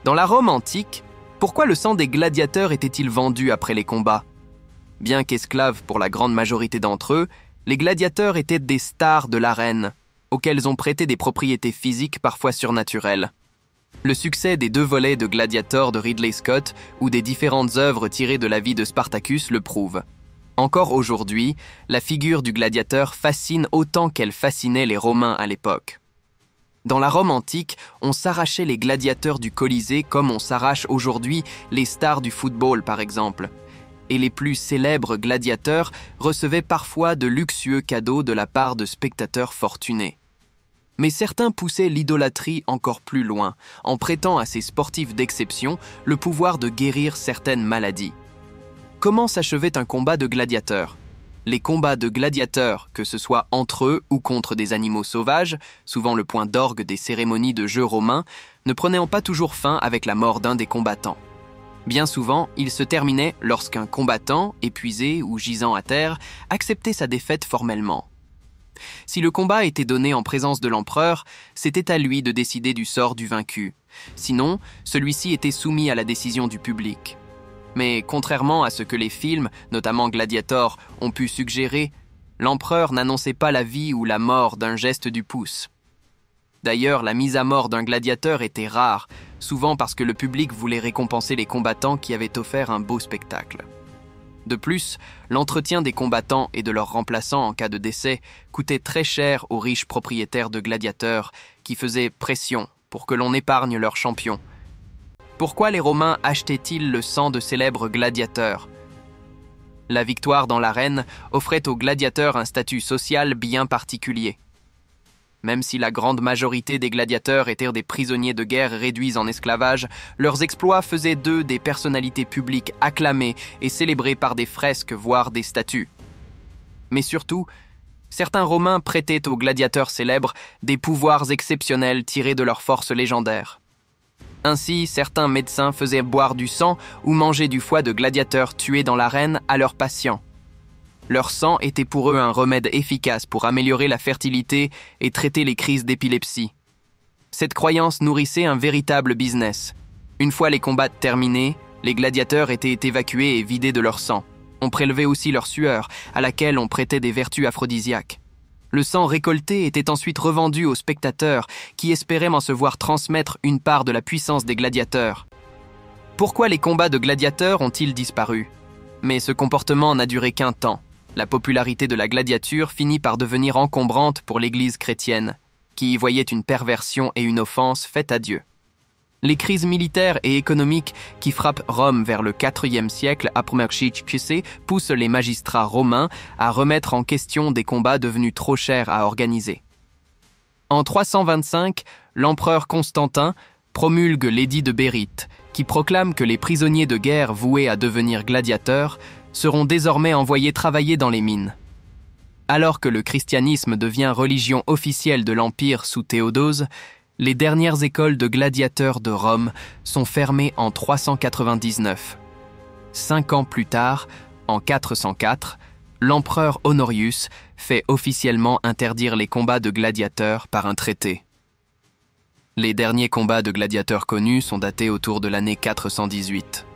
Dans la Rome antique, pourquoi le sang des gladiateurs était-il vendu après les combats? Bien qu'esclaves pour la grande majorité d'entre eux, les gladiateurs étaient des stars de l'arène, auxquels on prêtait des propriétés physiques parfois surnaturelles. Le succès des 2 volets de Gladiator de Ridley Scott ou des différentes œuvres tirées de la vie de Spartacus le prouvent. Encore aujourd'hui, la figure du gladiateur fascine autant qu'elle fascinait les Romains à l'époque. Dans la Rome antique, on s'arrachait les gladiateurs du Colisée comme on s'arrache aujourd'hui les stars du football par exemple. Et les plus célèbres gladiateurs recevaient parfois de luxueux cadeaux de la part de spectateurs fortunés. Mais certains poussaient l'idolâtrie encore plus loin, en prêtant à ces sportifs d'exception le pouvoir de guérir certaines maladies. Comment s'achevait un combat de gladiateurs? Les combats de gladiateurs, que ce soit entre eux ou contre des animaux sauvages, souvent le point d'orgue des cérémonies de jeux romains, ne prenaient pas toujours fin avec la mort d'un des combattants. Bien souvent, il se terminait lorsqu'un combattant, épuisé ou gisant à terre, acceptait sa défaite formellement. Si le combat était donné en présence de l'empereur, c'était à lui de décider du sort du vaincu. Sinon, celui-ci était soumis à la décision du public. Mais contrairement à ce que les films, notamment Gladiator, ont pu suggérer, l'empereur n'annonçait pas la vie ou la mort d'un geste du pouce. D'ailleurs, la mise à mort d'un gladiateur était rare, souvent parce que le public voulait récompenser les combattants qui avaient offert un beau spectacle. De plus, l'entretien des combattants et de leurs remplaçants en cas de décès coûtait très cher aux riches propriétaires de gladiateurs qui faisaient pression pour que l'on épargne leurs champions. Pourquoi les Romains achetaient-ils le sang de célèbres gladiateurs? La victoire dans l'arène offrait aux gladiateurs un statut social bien particulier. Même si la grande majorité des gladiateurs étaient des prisonniers de guerre réduits en esclavage, leurs exploits faisaient d'eux des personnalités publiques acclamées et célébrées par des fresques, voire des statues. Mais surtout, certains Romains prêtaient aux gladiateurs célèbres des pouvoirs exceptionnels tirés de leurs forces légendaires. Ainsi, certains médecins faisaient boire du sang ou manger du foie de gladiateurs tués dans l'arène à leurs patients. Leur sang était pour eux un remède efficace pour améliorer la fertilité et traiter les crises d'épilepsie. Cette croyance nourrissait un véritable business. Une fois les combats terminés, les gladiateurs étaient évacués et vidés de leur sang. On prélevait aussi leur sueur, à laquelle on prêtait des vertus aphrodisiaques. Le sang récolté était ensuite revendu aux spectateurs qui espéraient en se voir transmettre une part de la puissance des gladiateurs. Pourquoi les combats de gladiateurs ont-ils disparu? Mais ce comportement n'a duré qu'un temps. La popularité de la gladiature finit par devenir encombrante pour l'Église chrétienne, qui y voyait une perversion et une offense faite à Dieu. Les crises militaires et économiques qui frappent Rome vers le IVe siècle après Christ poussent les magistrats romains à remettre en question des combats devenus trop chers à organiser. En 325, l'empereur Constantin promulgue l'édit de Bérite, qui proclame que les prisonniers de guerre voués à devenir gladiateurs seront désormais envoyés travailler dans les mines. Alors que le christianisme devient religion officielle de l'Empire sous Théodose, les dernières écoles de gladiateurs de Rome sont fermées en 399. 5 ans plus tard, en 404, l'empereur Honorius fait officiellement interdire les combats de gladiateurs par un traité. Les derniers combats de gladiateurs connus sont datés autour de l'année 418.